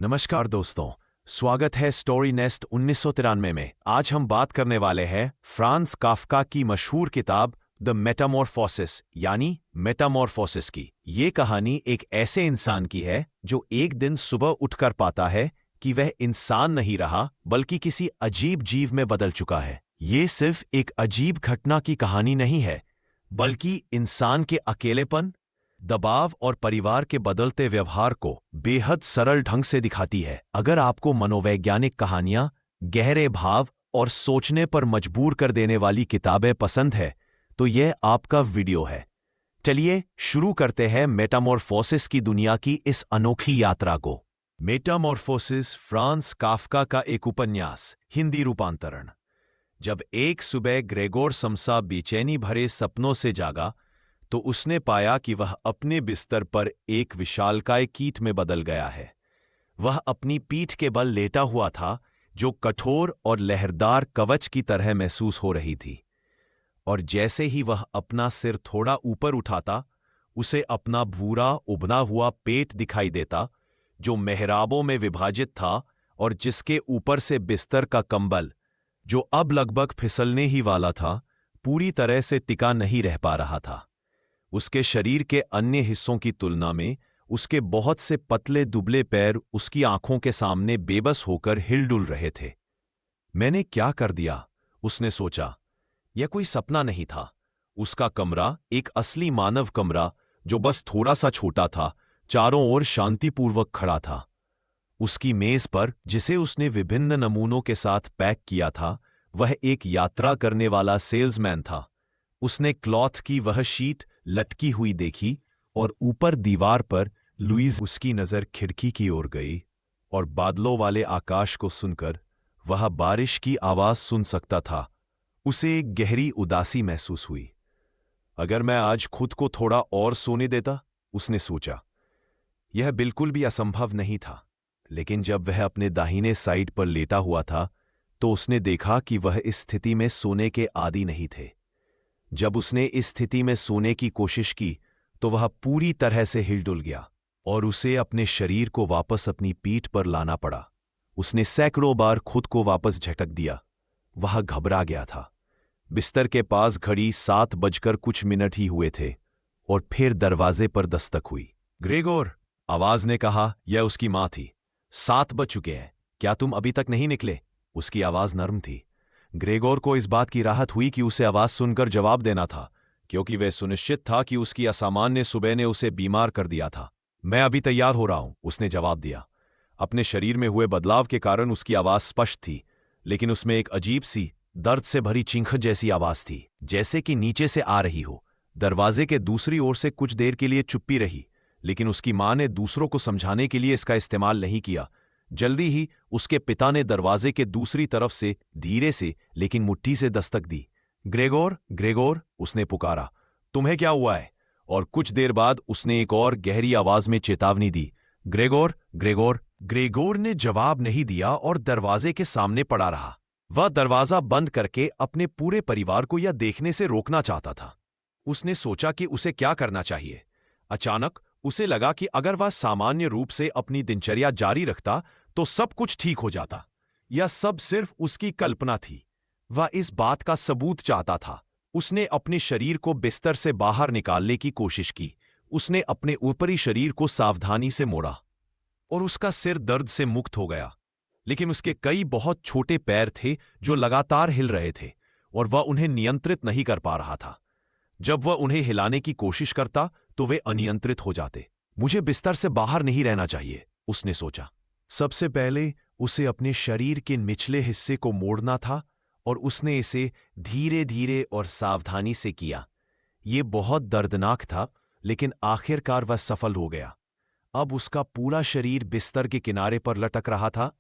नमस्कार दोस्तों, स्वागत है स्टोरी नेस्ट 1993 में। आज हम बात करने वाले हैं फ्रांज काफ्का की मशहूर किताब द मेटामॉर्फोसिस यानी मेटामॉर्फोसिस की। ये कहानी एक ऐसे इंसान की है जो एक दिन सुबह उठकर पाता है कि वह इंसान नहीं रहा बल्कि किसी अजीब जीव में बदल चुका है। ये सिर्फ एक अजीब घटना की कहानी नहीं है, बल्कि इंसान के अकेलेपन, दबाव और परिवार के बदलते व्यवहार को बेहद सरल ढंग से दिखाती है। अगर आपको मनोवैज्ञानिक कहानियां, गहरे भाव और सोचने पर मजबूर कर देने वाली किताबें पसंद है तो यह आपका वीडियो है। चलिए शुरू करते हैं मेटामॉर्फोसिस की दुनिया की इस अनोखी यात्रा को। मेटामॉर्फोसिस फ्रांज काफ्का का एक उपन्यास, हिंदी रूपांतरण। जब एक सुबह ग्रेगोर समसा बेचैनी भरे सपनों से जागा तो उसने पाया कि वह अपने बिस्तर पर एक विशालकाय कीट में बदल गया है। वह अपनी पीठ के बल लेटा हुआ था, जो कठोर और लहरदार कवच की तरह महसूस हो रही थी। और जैसे ही वह अपना सिर थोड़ा ऊपर उठाता, उसे अपना भूरा उबना हुआ पेट दिखाई देता, जो मेहराबों में विभाजित था और जिसके ऊपर से बिस्तर का कंबल, जो अब लगभग फिसलने ही वाला था, पूरी तरह से टिका नहीं रह पा रहा था। उसके शरीर के अन्य हिस्सों की तुलना में उसके बहुत से पतले दुबले पैर उसकी आंखों के सामने बेबस होकर हिलडुल रहे थे। मैंने क्या कर दिया, उसने सोचा। यह कोई सपना नहीं था। उसका कमरा एक असली मानव कमरा, जो बस थोड़ा सा छोटा था, चारों ओर शांतिपूर्वक खड़ा था। उसकी मेज पर, जिसे उसने विभिन्न नमूनों के साथ पैक किया था, वह एक यात्रा करने वाला सेल्समैन था। उसने क्लॉथ की वह शीट लटकी हुई देखी और ऊपर दीवार पर लुईज। उसकी नजर खिड़की की ओर गई और बादलों वाले आकाश को सुनकर वह बारिश की आवाज सुन सकता था। उसे एक गहरी उदासी महसूस हुई। अगर मैं आज खुद को थोड़ा और सोने देता, उसने सोचा। यह बिल्कुल भी असंभव नहीं था, लेकिन जब वह अपने दाहिने साइड पर लेटा हुआ था तो उसने देखा कि वह इस स्थिति में सोने के आदी नहीं थे। जब उसने इस स्थिति में सोने की कोशिश की तो वह पूरी तरह से हिलडुल गया और उसे अपने शरीर को वापस अपनी पीठ पर लाना पड़ा। उसने सैकड़ों बार खुद को वापस झटक दिया। वह घबरा गया था। बिस्तर के पास घड़ी 7:00 ही हुए थे और फिर दरवाजे पर दस्तक हुई। ग्रेगोर, आवाज ने कहा। यह उसकी मां थी। 7 बज चुके हैं, क्या तुम अभी तक नहीं निकले? उसकी आवाज नर्म थी। ग्रेगोर को इस बात की राहत हुई कि उसे आवाज सुनकर जवाब देना था, क्योंकि वह सुनिश्चित था कि उसकी असामान्य सुबह ने उसे बीमार कर दिया था। मैं अभी तैयार हो रहा हूं, उसने जवाब दिया। अपने शरीर में हुए बदलाव के कारण उसकी आवाज स्पष्ट थी, लेकिन उसमें एक अजीब सी, दर्द से भरी चींख जैसी आवाज थी, जैसे कि नीचे से आ रही हो। दरवाजे के दूसरी ओर से कुछ देर के लिए चुप्पी रही, लेकिन उसकी मां ने दूसरों को समझाने के लिए इसका इस्तेमाल नहीं किया। जल्दी ही उसके पिता ने दरवाजे के दूसरी तरफ से धीरे से लेकिन मुट्ठी से दस्तक दी। ग्रेगोर, ग्रेगोर, उसने पुकारा, तुम्हें क्या हुआ है? और कुछ देर बाद उसने एक और गहरी आवाज में चेतावनी दी, ग्रेगोर, ग्रेगोर। ग्रेगोर ने जवाब नहीं दिया और दरवाजे के सामने पड़ा रहा। वह दरवाजा बंद करके अपने पूरे परिवार को यह देखने से रोकना चाहता था। उसने सोचा कि उसे क्या करना चाहिए। अचानक उसे लगा कि अगर वह सामान्य रूप से अपनी दिनचर्या जारी रखता तो सब कुछ ठीक हो जाता। यह सब सिर्फ उसकी कल्पना थी। वह इस बात का सबूत चाहता था। उसने अपने शरीर को बिस्तर से बाहर निकालने की कोशिश की। उसने अपने ऊपरी शरीर को सावधानी से मोड़ा और उसका सिर दर्द से मुक्त हो गया। लेकिन उसके कई बहुत छोटे पैर थे जो लगातार हिल रहे थे और वह उन्हें नियंत्रित नहीं कर पा रहा था। जब वह उन्हें हिलाने की कोशिश करता तो वे अनियंत्रित हो जाते। मुझे बिस्तर से बाहर नहीं रहना चाहिए, उसने सोचा। सबसे पहले उसे अपने शरीर के निचले हिस्से को मोड़ना था और उसने इसे धीरे धीरे और सावधानी से किया। ये बहुत दर्दनाक था, लेकिन आखिरकार वह सफल हो गया। अब उसका पूरा शरीर बिस्तर के किनारे पर लटक रहा था।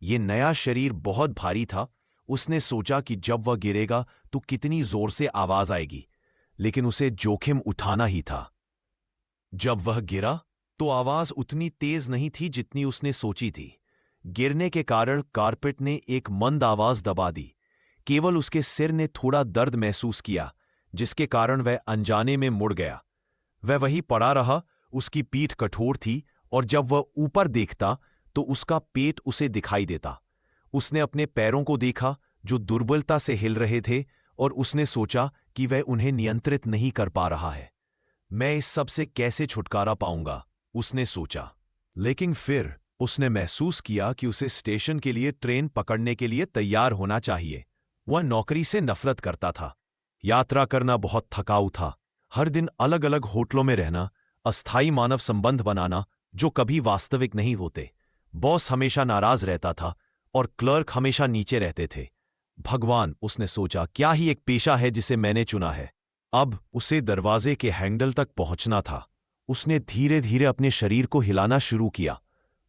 ये नया शरीर बहुत भारी था। उसने सोचा कि जब वह गिरेगा तो कितनी जोर से आवाज आएगी, लेकिन उसे जोखिम उठाना ही था। जब वह गिरा तो आवाज उतनी तेज नहीं थी जितनी उसने सोची थी। गिरने के कारण कारपेट ने एक मंद आवाज दबा दी। केवल उसके सिर ने थोड़ा दर्द महसूस किया, जिसके कारण वह अनजाने में मुड़ गया। वह वहीं पड़ा रहा। उसकी पीठ कठोर थी और जब वह ऊपर देखता तो उसका पेट उसे दिखाई देता। उसने अपने पैरों को देखा जो दुर्बलता से हिल रहे थे, और उसने सोचा कि वह उन्हें नियंत्रित नहीं कर पा रहा है। मैं इस सब से कैसे छुटकारा पाऊंगा, उसने सोचा। लेकिन फिर उसने महसूस किया कि उसे स्टेशन के लिए ट्रेन पकड़ने के लिए तैयार होना चाहिए। वह नौकरी से नफरत करता था। यात्रा करना बहुत थकाऊ था। हर दिन अलग अलग होटलों में रहना, अस्थायी मानव संबंध बनाना जो कभी वास्तविक नहीं होते। बॉस हमेशा नाराज रहता था और क्लर्क हमेशा नीचे रहते थे। भगवान, उसने सोचा, क्या ही एक पेशा है जिसे मैंने चुना है। अब उसे दरवाजे के हैंडल तक पहुंचना था। उसने धीरे धीरे अपने शरीर को हिलाना शुरू किया।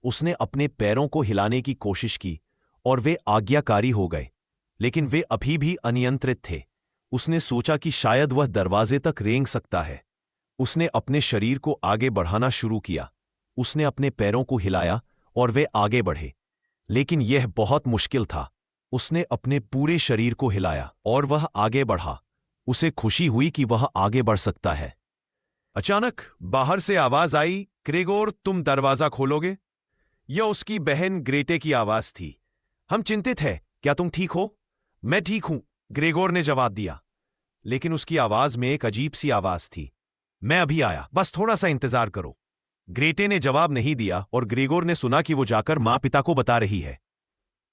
उसने अपने पैरों को हिलाने की कोशिश की और वे आज्ञाकारी हो गए, लेकिन वे अभी भी अनियंत्रित थे। उसने सोचा कि शायद वह दरवाजे तक रेंग सकता है। उसने अपने शरीर को आगे बढ़ाना शुरू किया। उसने अपने पैरों को हिलाया और वे आगे बढ़े, लेकिन यह बहुत मुश्किल था। उसने अपने पूरे शरीर को हिलाया और वह आगे बढ़ा। उसे खुशी हुई कि वह आगे बढ़ सकता है। अचानक बाहर से आवाज आई, ग्रेगोर, तुम दरवाजा खोलोगे? यह उसकी बहन ग्रेटे की आवाज थी। हम चिंतित हैं, क्या तुम ठीक हो? मैं ठीक हूं, ग्रेगोर ने जवाब दिया, लेकिन उसकी आवाज में एक अजीब सी आवाज थी। मैं अभी आया, बस थोड़ा सा इंतजार करो। ग्रेटे ने जवाब नहीं दिया और ग्रेगोर ने सुना कि वो जाकर मां पिता को बता रही है।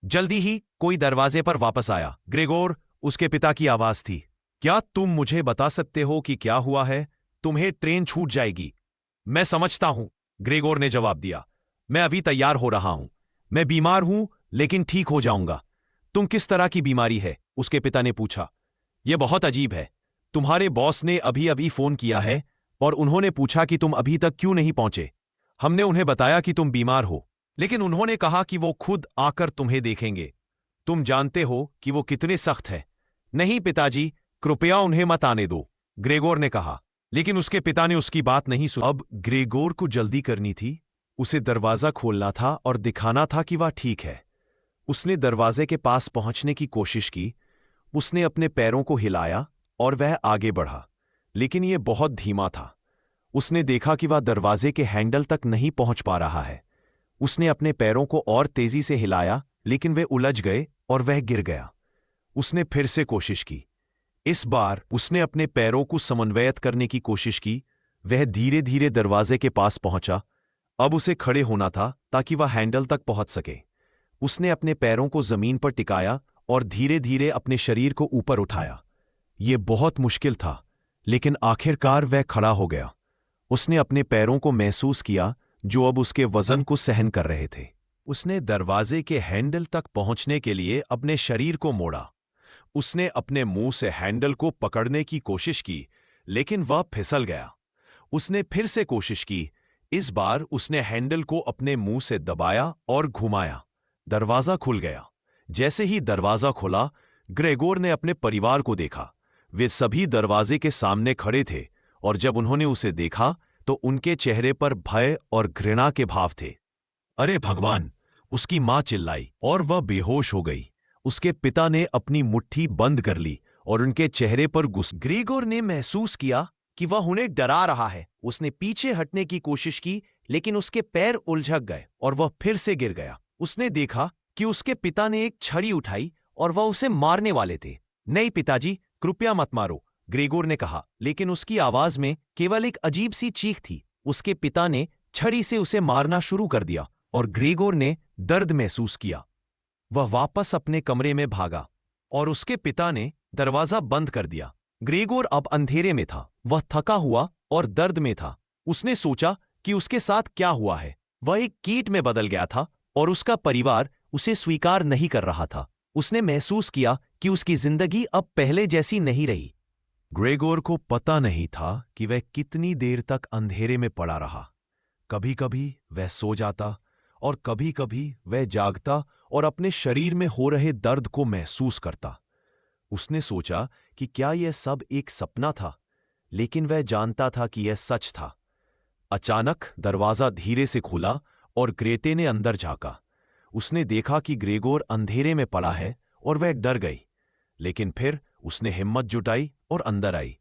जल्दी ही कोई दरवाजे पर वापस आया। ग्रेगोर, उसके पिता की आवाज थी। क्या तुम मुझे बता सकते हो कि क्या हुआ है? तुम्हें ट्रेन छूट जाएगी। मैं समझता हूं, ग्रेगोर ने जवाब दिया। मैं अभी तैयार हो रहा हूं। मैं बीमार हूं, लेकिन ठीक हो जाऊंगा। तुम किस तरह की बीमारी है? उसके पिता ने पूछा। यह बहुत अजीब है। तुम्हारे बॉस ने अभी अभी फोन किया है और उन्होंने पूछा कि तुम अभी तक क्यों नहीं पहुंचे। हमने उन्हें बताया कि तुम बीमार हो, लेकिन उन्होंने कहा कि वो खुद आकर तुम्हें देखेंगे। तुम जानते हो कि वो कितने सख्त है। नहीं पिताजी, कृपया उन्हें मत आने दो, ग्रेगोर ने कहा, लेकिन उसके पिता ने उसकी बात नहीं सुनी। अब ग्रेगोर को जल्दी करनी थी। उसे दरवाजा खोलना था और दिखाना था कि वह ठीक है। उसने दरवाजे के पास पहुंचने की कोशिश की। उसने अपने पैरों को हिलाया और वह आगे बढ़ा, लेकिन यह बहुत धीमा था। उसने देखा कि वह दरवाजे के हैंडल तक नहीं पहुंच पा रहा है। उसने अपने पैरों को और तेजी से हिलाया, लेकिन वे उलझ गए और वह गिर गया। उसने फिर से कोशिश की। इस बार उसने अपने पैरों को समन्वयित करने की कोशिश की। वह धीरे धीरे दरवाजे के पास पहुंचा। अब उसे खड़े होना था ताकि वह हैंडल तक पहुंच सके। उसने अपने पैरों को जमीन पर टिकाया और धीरे धीरे अपने शरीर को ऊपर उठाया। यह बहुत मुश्किल था, लेकिन आखिरकार वह खड़ा हो गया। उसने अपने पैरों को महसूस किया जो अब उसके वजन को सहन कर रहे थे। उसने दरवाजे के हैंडल तक पहुंचने के लिए अपने शरीर को मोड़ा। उसने अपने मुंह से हैंडल को पकड़ने की कोशिश की, लेकिन वह फिसल गया। उसने फिर से कोशिश की। इस बार उसने हैंडल को अपने मुंह से दबाया और घुमाया। दरवाजा खुल गया। जैसे ही दरवाजा खुला, ग्रेगोर ने अपने परिवार को देखा। वे सभी दरवाजे के सामने खड़े थे, और जब उन्होंने उसे देखा तो उनके चेहरे पर भय और घृणा के भाव थे। अरे भगवान, उसकी मां चिल्लाई और वह बेहोश हो गई। उसके पिता ने अपनी मुट्ठी बंद कर ली और उनके चेहरे पर गुस्सा। ग्रेगोर ने महसूस किया कि वह उन्हें डरा रहा है। उसने पीछे हटने की कोशिश की, लेकिन उसके पैर उलझक गए और वह फिर से गिर गया। उसने देखा कि उसके पिता ने एक छड़ी उठाई और वह उसे मारने वाले थे। नहीं पिताजी, कृपया मत मारो, ग्रेगोर ने कहा, लेकिन उसकी आवाज में केवल एक अजीब सी चीख थी। उसके पिता ने छड़ी से उसे मारना शुरू कर दिया और ग्रेगोर ने दर्द महसूस किया। वह वापस अपने कमरे में भागा और उसके पिता ने दरवाजा बंद कर दिया। ग्रेगोर अब अंधेरे में था। वह थका हुआ और दर्द में था। उसने सोचा कि उसके साथ क्या हुआ है। वह एक कीट में बदल गया था और उसका परिवार उसे स्वीकार नहीं कर रहा था। उसने महसूस किया कि उसकी जिंदगी अब पहले जैसी नहीं रही। ग्रेगोर को पता नहीं था कि वह कितनी देर तक अंधेरे में पड़ा रहा। कभी कभी वह सो जाता और कभी कभी वह जागता और अपने शरीर में हो रहे दर्द को महसूस करता। उसने सोचा कि क्या यह सब एक सपना था, लेकिन वह जानता था कि यह सच था। अचानक दरवाजा धीरे से खुला और ग्रेटे ने अंदर झांका। उसने देखा कि ग्रेगोर अंधेरे में पड़ा है और वह डर गई, लेकिन फिर उसने हिम्मत जुटाई और अंदर आई।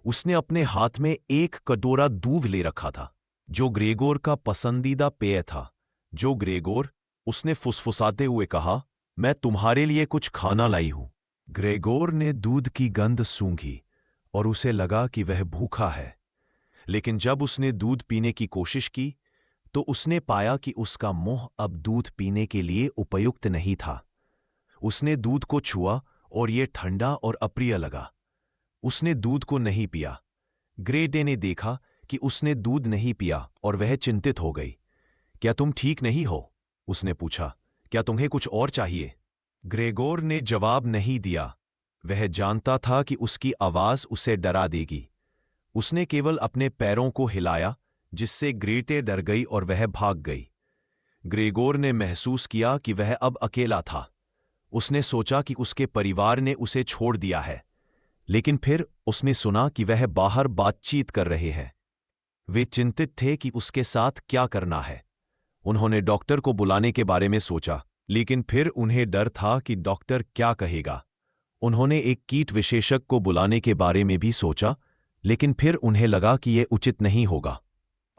उसने अपने हाथ में एक कटोरा दूध ले रखा था, जो ग्रेगोर का पसंदीदा पेय था। जो ग्रेगोर उसने फुसफुसाते हुए कहा, मैं तुम्हारे लिए कुछ खाना लाई हूं। ग्रेगोर ने दूध की गंध सूंघी और उसे लगा कि वह भूखा है, लेकिन जब उसने दूध पीने की कोशिश की तो उसने पाया कि उसका मुंह अब दूध पीने के लिए उपयुक्त नहीं था। उसने दूध को छुआ और यह ठंडा और अप्रिय लगा। उसने दूध को नहीं पिया। ग्रेटे ने देखा कि उसने दूध नहीं पिया और वह चिंतित हो गई। क्या तुम ठीक नहीं हो? उसने पूछा। क्या तुम्हें कुछ और चाहिए? ग्रेगोर ने जवाब नहीं दिया। वह जानता था कि उसकी आवाज उसे डरा देगी। उसने केवल अपने पैरों को हिलाया, जिससे ग्रेटे डर गई और वह भाग गई। ग्रेगोर ने महसूस किया कि वह अब अकेला था। उसने सोचा कि उसके परिवार ने उसे छोड़ दिया है, लेकिन फिर उसने सुना कि वह बाहर बातचीत कर रहे हैं। वे चिंतित थे कि उसके साथ क्या करना है। उन्होंने डॉक्टर को बुलाने के बारे में सोचा, लेकिन फिर उन्हें डर था कि डॉक्टर क्या कहेगा। उन्होंने एक कीट विशेषज्ञ को बुलाने के बारे में भी सोचा, लेकिन फिर उन्हें लगा कि यह उचित नहीं होगा।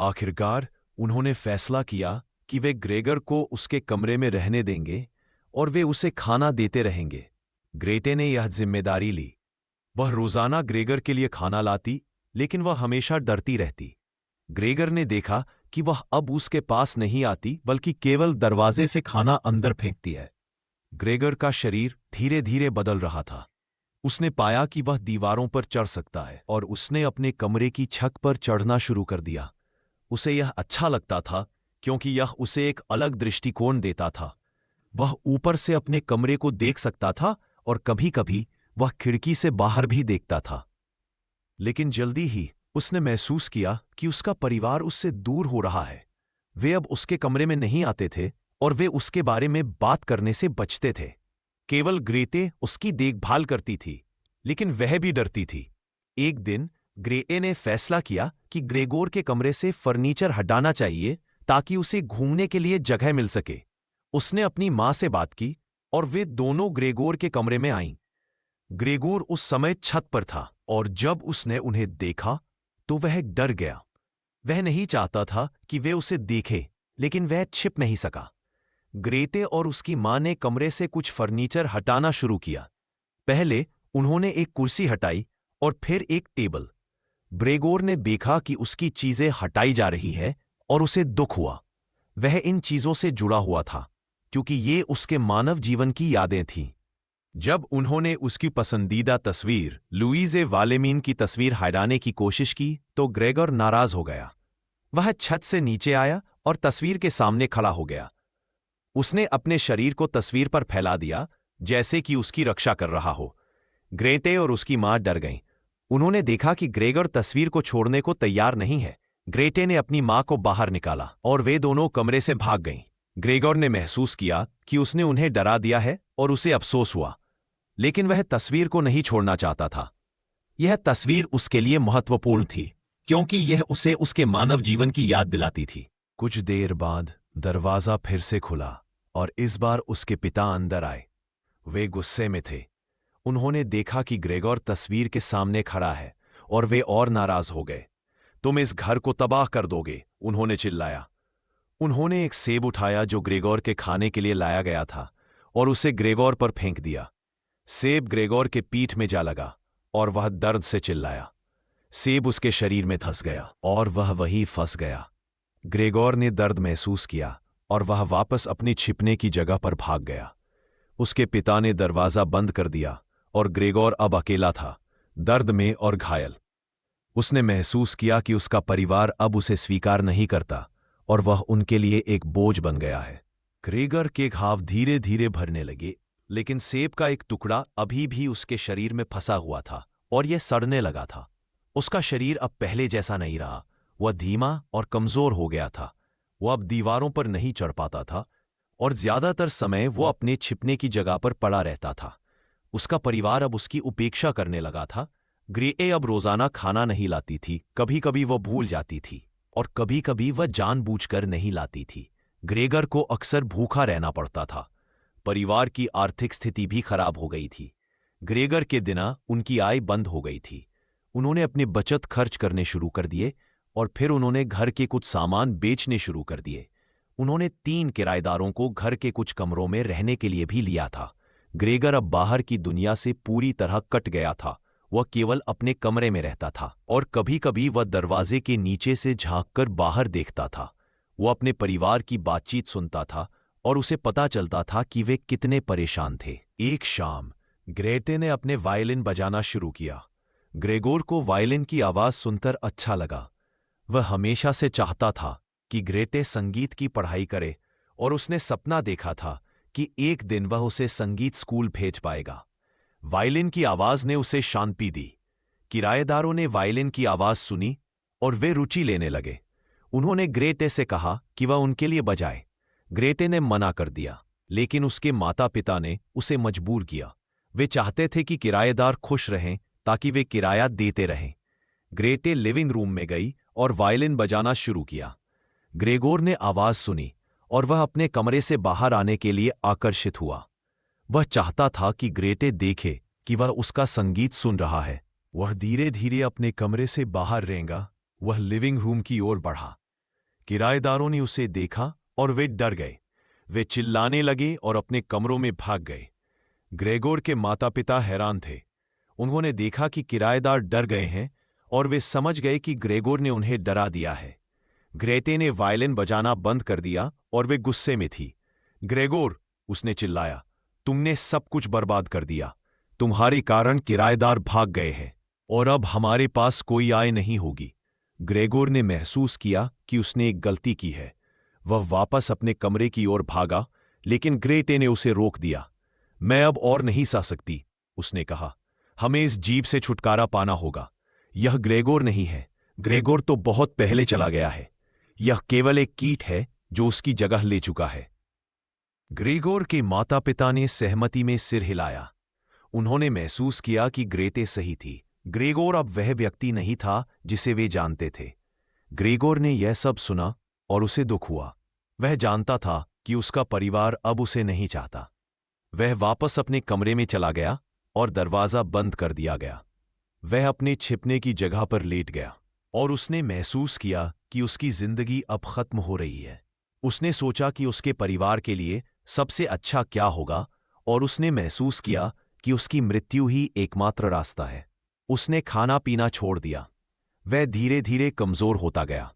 आखिरकार उन्होंने फैसला किया कि वे ग्रेगर को उसके कमरे में रहने देंगे और वे उसे खाना देते रहेंगे। ग्रेटे ने यह जिम्मेदारी ली। वह रोजाना ग्रेगर के लिए खाना लाती, लेकिन वह हमेशा डरती रहती। ग्रेगर ने देखा कि वह अब उसके पास नहीं आती, बल्कि केवल दरवाजे से खाना अंदर फेंकती है। ग्रेगर का शरीर धीरे धीरे बदल रहा था। उसने पाया कि वह दीवारों पर चढ़ सकता है और उसने अपने कमरे की छत पर चढ़ना शुरू कर दिया। उसे यह अच्छा लगता था क्योंकि यह उसे एक अलग दृष्टिकोण देता था। वह ऊपर से अपने कमरे को देख सकता था और कभी-कभी वह खिड़की से बाहर भी देखता था। लेकिन जल्दी ही उसने महसूस किया कि उसका परिवार उससे दूर हो रहा है। वे अब उसके कमरे में नहीं आते थे और वे उसके बारे में बात करने से बचते थे। केवल ग्रेटे उसकी देखभाल करती थी, लेकिन वह भी डरती थी। एक दिन ग्रेटे ने फैसला किया कि ग्रेगोर के कमरे से फर्नीचर हटाना चाहिए ताकि उसे घूमने के लिए जगह मिल सके। उसने अपनी मां से बात की और वे दोनों ग्रेगोर के कमरे में आईं। ग्रेगोर उस समय छत पर था और जब उसने उन्हें देखा तो वह डर गया। वह नहीं चाहता था कि वे उसे देखे, लेकिन वह छिप नहीं सका। ग्रेटे और उसकी मां ने कमरे से कुछ फर्नीचर हटाना शुरू किया। पहले उन्होंने एक कुर्सी हटाई और फिर एक टेबल। ग्रेगोर ने देखा कि उसकी चीजें हटाई जा रही है और उसे दुख हुआ। वह इन चीजों से जुड़ा हुआ था क्योंकि ये उसके मानव जीवन की यादें थीं। जब उन्होंने उसकी पसंदीदा तस्वीर लुईजे वालेमीन की तस्वीर हटाने की कोशिश की तो ग्रेगोर नाराज हो गया। वह छत से नीचे आया और तस्वीर के सामने खड़ा हो गया। उसने अपने शरीर को तस्वीर पर फैला दिया, जैसे कि उसकी रक्षा कर रहा हो। ग्रेटे और उसकी मां डर गईं। उन्होंने देखा कि ग्रेगोर तस्वीर को छोड़ने को तैयार नहीं है। ग्रेटे ने अपनी मां को बाहर निकाला और वे दोनों कमरे से भाग गईं। ग्रेगोर ने महसूस किया कि उसने उन्हें डरा दिया है और उसे अफसोस हुआ, लेकिन वह तस्वीर को नहीं छोड़ना चाहता था। यह तस्वीर उसके लिए महत्वपूर्ण थी क्योंकि यह उसे उसके मानव जीवन की याद दिलाती थी। कुछ देर बाद दरवाजा फिर से खुला और इस बार उसके पिता अंदर आए। वे गुस्से में थे। उन्होंने देखा कि ग्रेगोर तस्वीर के सामने खड़ा है और वे और नाराज हो गए। तुम इस घर को तबाह कर दोगे, उन्होंने चिल्लाया। उन्होंने एक सेब उठाया जो ग्रेगोर के खाने के लिए लाया गया था और उसे ग्रेगोर पर फेंक दिया। सेब ग्रेगोर के पीठ में जा लगा और वह दर्द से चिल्लाया। सेब उसके शरीर में धंस गया और वह वहीं फंस गया। ग्रेगोर ने दर्द महसूस किया और वह वापस अपनी छिपने की जगह पर भाग गया। उसके पिता ने दरवाजा बंद कर दिया और ग्रेगोर अब अकेला था, दर्द में और घायल। उसने महसूस किया कि उसका परिवार अब उसे स्वीकार नहीं करता और वह उनके लिए एक बोझ बन गया है। ग्रेगोर के घाव धीरे धीरे भरने लगे, लेकिन सेब का एक टुकड़ा अभी भी उसके शरीर में फंसा हुआ था और यह सड़ने लगा था। उसका शरीर अब पहले जैसा नहीं रहा। वह धीमा और कमजोर हो गया था। वह अब दीवारों पर नहीं चढ़ पाता था और ज्यादातर समय वो अपने छिपने की जगह पर पड़ा रहता था। उसका परिवार अब उसकी उपेक्षा करने लगा था। ग्रेटे अब रोजाना खाना नहीं लाती थी। कभी कभी वह भूल जाती थी और कभी कभी वह जानबूझकर नहीं लाती थी। ग्रेगोर को अक्सर भूखा रहना पड़ता था। परिवार की आर्थिक स्थिति भी खराब हो गई थी। ग्रेगोर के दिना उनकी आय बंद हो गई थी। उन्होंने अपनी बचत खर्च करने शुरू कर दिए और फिर उन्होंने घर के कुछ सामान बेचने शुरू कर दिए। उन्होंने 3 किराएदारों को घर के कुछ कमरों में रहने के लिए भी लिया था। ग्रेगर अब बाहर की दुनिया से पूरी तरह कट गया था। वह केवल अपने कमरे में रहता था और कभी-कभी वह दरवाजे के नीचे से झांककर बाहर देखता था। वो अपने परिवार की बातचीत सुनता था और उसे पता चलता था कि वे कितने परेशान थे। एक शाम ग्रेटे ने अपने वायलिन बजाना शुरू किया। ग्रेगोर को वायलिन की आवाज सुनकर अच्छा लगा। वह हमेशा से चाहता था कि ग्रेटे संगीत की पढ़ाई करे और उसने सपना देखा था कि एक दिन वह उसे संगीत स्कूल भेज पाएगा। वायलिन की आवाज ने उसे शांति दी। किराएदारों ने वायलिन की आवाज सुनी और वे रुचि लेने लगे। उन्होंने ग्रेटे से कहा कि वह उनके लिए बजाए। ग्रेटे ने मना कर दिया, लेकिन उसके माता पिता ने उसे मजबूर किया। वे चाहते थे कि किराएदार खुश रहें ताकि वे किराया देते रहें। ग्रेटे लिविंग रूम में गई और वायलिन बजाना शुरू किया। ग्रेगोर ने आवाज सुनी और वह अपने कमरे से बाहर आने के लिए आकर्षित हुआ। वह चाहता था कि ग्रेटे देखे कि वह उसका संगीत सुन रहा है। वह धीरे धीरे अपने कमरे से बाहर रेंगा। वह लिविंग रूम की ओर बढ़ा। किराएदारों ने उसे देखा और वे डर गए। वे चिल्लाने लगे और अपने कमरों में भाग गए। ग्रेगोर के माता पिता हैरान थे। उन्होंने देखा कि किराएदार डर गए हैं और वे समझ गए कि ग्रेगोर ने उन्हें डरा दिया है। ग्रेटे ने वायलिन बजाना बंद कर दिया और वे गुस्से में थी। ग्रेगोर, उसने चिल्लाया, तुमने सब कुछ बर्बाद कर दिया। तुम्हारे कारण किराएदार भाग गए हैं और अब हमारे पास कोई आय नहीं होगी। ग्रेगोर ने महसूस किया कि उसने एक गलती की है। वह वापस अपने कमरे की ओर भागा, लेकिन ग्रेटे ने उसे रोक दिया। मैं अब और नहीं सह सकती, उसने कहा। हमें इस जीप से छुटकारा पाना होगा। यह ग्रेगोर नहीं है। ग्रेगोर तो बहुत पहले चला गया है। यह केवल एक कीट है जो उसकी जगह ले चुका है। ग्रेगोर के माता पिता ने सहमति में सिर हिलाया। उन्होंने महसूस किया कि ग्रेटे सही थी। ग्रेगोर अब वह व्यक्ति नहीं था जिसे वे जानते थे। ग्रेगोर ने यह सब सुना और उसे दुख हुआ। वह जानता था कि उसका परिवार अब उसे नहीं चाहता। वह वापस अपने कमरे में चला गया और दरवाजा बंद कर दिया गया। वह अपने छिपने की जगह पर लेट गया और उसने महसूस किया कि उसकी जिंदगी अब खत्म हो रही है। उसने सोचा कि उसके परिवार के लिए सबसे अच्छा क्या होगा और उसने महसूस किया कि उसकी मृत्यु ही एकमात्र रास्ता है। उसने खाना पीना छोड़ दिया। वह धीरे धीरे कमजोर होता गया।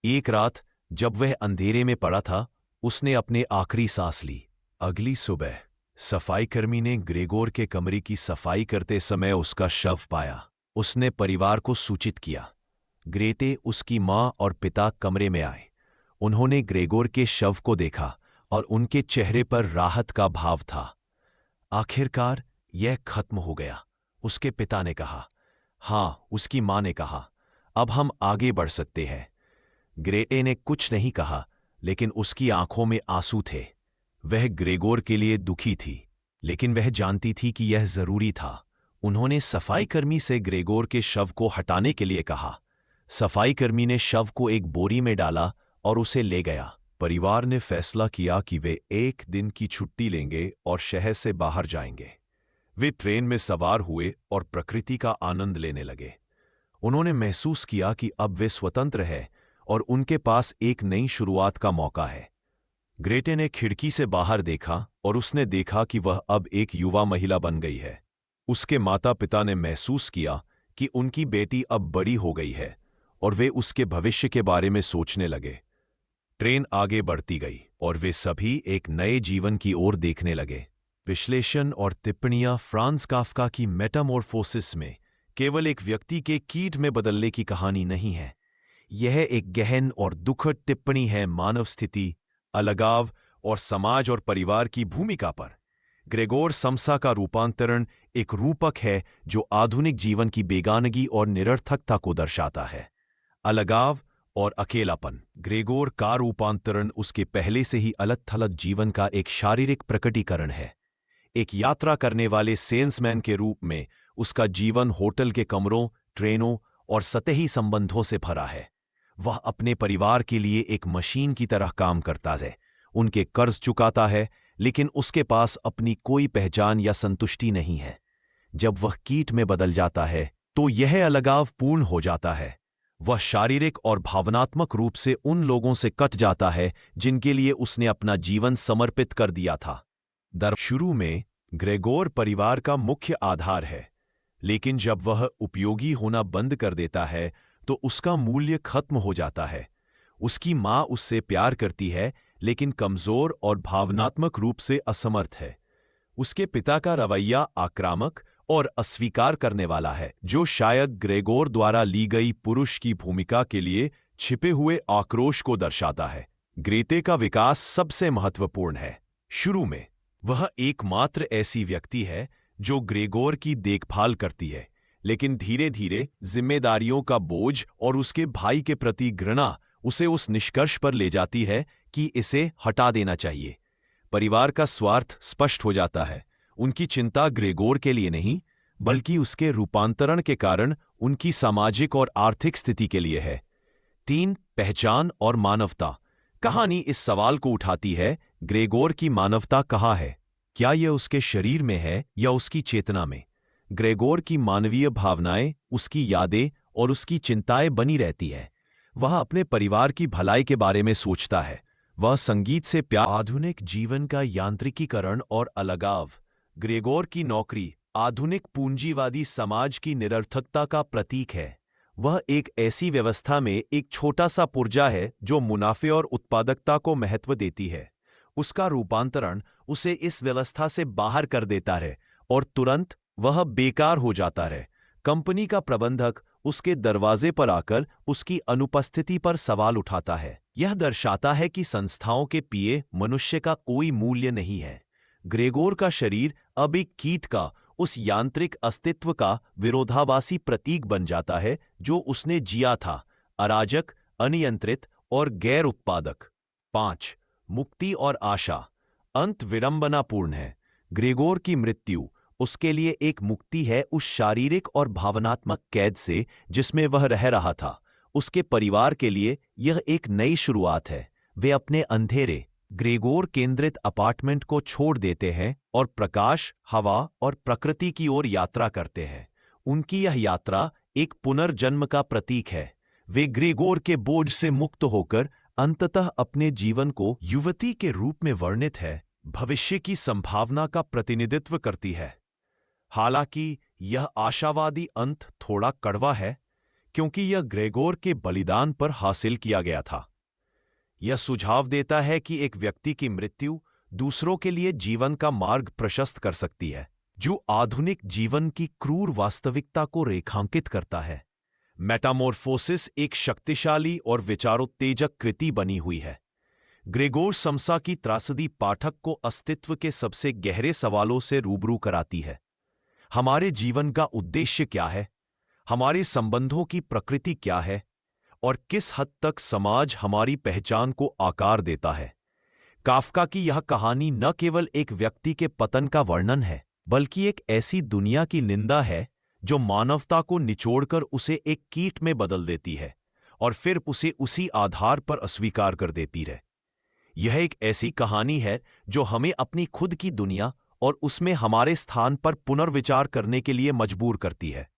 एक रात जब वह अंधेरे में पड़ा था, उसने अपने आखिरी सांस ली। अगली सुबह सफाईकर्मी ने ग्रेगोर के कमरे की सफाई करते समय उसका शव पाया। उसने परिवार को सूचित किया। ग्रेटे, उसकी मां और पिता कमरे में आए। उन्होंने ग्रेगोर के शव को देखा और उनके चेहरे पर राहत का भाव था। आखिरकार यह खत्म हो गया, उसके पिता ने कहा। हां, उसकी मां ने कहा, अब हम आगे बढ़ सकते हैं। ग्रेटे ने कुछ नहीं कहा, लेकिन उसकी आंखों में आंसू थे। वह ग्रेगोर के लिए दुखी थी, लेकिन वह जानती थी कि यह जरूरी था। उन्होंने सफाईकर्मी से ग्रेगोर के शव को हटाने के लिए कहा। सफाईकर्मी ने शव को एक बोरी में डाला और उसे ले गया। परिवार ने फैसला किया कि वे एक दिन की छुट्टी लेंगे और शहर से बाहर जाएंगे। वे ट्रेन में सवार हुए और प्रकृति का आनंद लेने लगे। उन्होंने महसूस किया कि अब वे स्वतंत्र हैं और उनके पास एक नई शुरुआत का मौका है। ग्रेटे ने खिड़की से बाहर देखा और उसने देखा कि वह अब एक युवा महिला बन गई है। उसके माता पिता ने महसूस किया कि उनकी बेटी अब बड़ी हो गई है और वे उसके भविष्य के बारे में सोचने लगे। ट्रेन आगे बढ़ती गई और वे सभी एक नए जीवन की ओर देखने लगे। विश्लेषण और टिप्पणियां फ्रांज काफ्का की मेटामॉर्फोसिस में केवल एक व्यक्ति के कीट में बदलने की कहानी नहीं है। यह एक गहन और दुखद टिप्पणी है मानव स्थिति, अलगाव और समाज और परिवार की भूमिका पर। ग्रेगोर समसा का रूपांतरण एक रूपक है जो आधुनिक जीवन की बेगानगी और निरर्थकता को दर्शाता है। अलगाव और अकेलापन। ग्रेगोर का रूपांतरण उसके पहले से ही अलग थलग जीवन का एक शारीरिक प्रकटीकरण है। एक यात्रा करने वाले सेल्समैन के रूप में उसका जीवन होटल के कमरों, ट्रेनों और सतही संबंधों से भरा है। वह अपने परिवार के लिए एक मशीन की तरह काम करता है, उनके कर्ज चुकाता है, लेकिन उसके पास अपनी कोई पहचान या संतुष्टि नहीं है। जब वह कीट में बदल जाता है तो यह अलगाव पूर्ण हो जाता है। वह शारीरिक और भावनात्मक रूप से उन लोगों से कट जाता है जिनके लिए उसने अपना जीवन समर्पित कर दिया था। शुरू में ग्रेगोर परिवार का मुख्य आधार है, लेकिन जब वह उपयोगी होना बंद कर देता है तो उसका मूल्य खत्म हो जाता है। उसकी माँ उससे प्यार करती है, लेकिन कमजोर और भावनात्मक रूप से असमर्थ है। उसके पिता का रवैया आक्रामक और अस्वीकार करने वाला है, जो शायद ग्रेगोर द्वारा ली गई पुरुष की भूमिका के लिए छिपे हुए आक्रोश को दर्शाता है। ग्रेते का विकास सबसे महत्वपूर्ण है। शुरू में वह एकमात्र ऐसी व्यक्ति है जो ग्रेगोर की देखभाल करती है, लेकिन धीरे धीरे जिम्मेदारियों का बोझ और उसके भाई के प्रति घृणा उसे उस निष्कर्ष पर ले जाती है कि इसे हटा देना चाहिए। परिवार का स्वार्थ स्पष्ट हो जाता है। उनकी चिंता ग्रेगोर के लिए नहीं, बल्कि उसके रूपांतरण के कारण उनकी सामाजिक और आर्थिक स्थिति के लिए है। 3. पहचान और मानवता। कहानी इस सवाल को उठाती है, ग्रेगोर की मानवता कहाँ है? क्या यह उसके शरीर में है या उसकी चेतना में? ग्रेगोर की मानवीय भावनाएं, उसकी यादें और उसकी चिंताएं बनी रहती हैं। वह अपने परिवार की भलाई के बारे में सोचता है। वह संगीत से प्यार। आधुनिक जीवन का यांत्रिकीकरण और अलगाव। ग्रेगोर की नौकरी आधुनिक पूंजीवादी समाज की निरर्थकता का प्रतीक है। वह एक ऐसी व्यवस्था में एक छोटा सा पुर्जा है जो मुनाफे और उत्पादकता को महत्व देती है। उसका रूपांतरण उसे इस व्यवस्था से बाहर कर देता है और तुरंत वह बेकार हो जाता है। कंपनी का प्रबंधक उसके दरवाजे पर आकर उसकी अनुपस्थिति पर सवाल उठाता है। यह दर्शाता है कि संस्थाओं के पिए मनुष्य का कोई मूल्य नहीं है। ग्रेगोर का शरीर अब एक कीट का, उस यांत्रिक अस्तित्व का विरोधाभासी प्रतीक बन जाता है जो उसने जिया था, अराजक, अनियंत्रित और गैर उत्पादक। 5. मुक्ति और आशा। अंत विडंबनापूर्ण है। ग्रेगोर की मृत्यु उसके लिए एक मुक्ति है उस शारीरिक और भावनात्मक कैद से जिसमें वह रह रहा था। उसके परिवार के लिए यह एक नई शुरुआत है। वे अपने अंधेरे, ग्रेगोर केंद्रित अपार्टमेंट को छोड़ देते हैं और प्रकाश, हवा और प्रकृति की ओर यात्रा करते हैं। उनकी यह यात्रा एक पुनर्जन्म का प्रतीक है। वे ग्रेगोर के बोझ से मुक्त होकर अंततः अपने जीवन को युवती के रूप में वर्णित है, भविष्य की संभावना का प्रतिनिधित्व करती है। हालांकि यह आशावादी अंत थोड़ा कड़वा है, क्योंकि यह ग्रेगोर के बलिदान पर हासिल किया गया था। यह सुझाव देता है कि एक व्यक्ति की मृत्यु दूसरों के लिए जीवन का मार्ग प्रशस्त कर सकती है, जो आधुनिक जीवन की क्रूर वास्तविकता को रेखांकित करता है। मेटामॉर्फोसिस एक शक्तिशाली और विचारोत्तेजक कृति बनी हुई है। ग्रेगोर समसा की त्रासदी पाठक को अस्तित्व के सबसे गहरे सवालों से रूबरू कराती है। हमारे जीवन का उद्देश्य क्या है? हमारे संबंधों की प्रकृति क्या है? और किस हद तक समाज हमारी पहचान को आकार देता है? काफ्का की यह कहानी न केवल एक व्यक्ति के पतन का वर्णन है, बल्कि एक ऐसी दुनिया की निंदा है जो मानवता को निचोड़कर उसे एक कीट में बदल देती है और फिर उसे उसी आधार पर अस्वीकार कर देती है। यह एक ऐसी कहानी है जो हमें अपनी खुद की दुनिया और उसमें हमारे स्थान पर पुनर्विचार करने के लिए मजबूर करती है।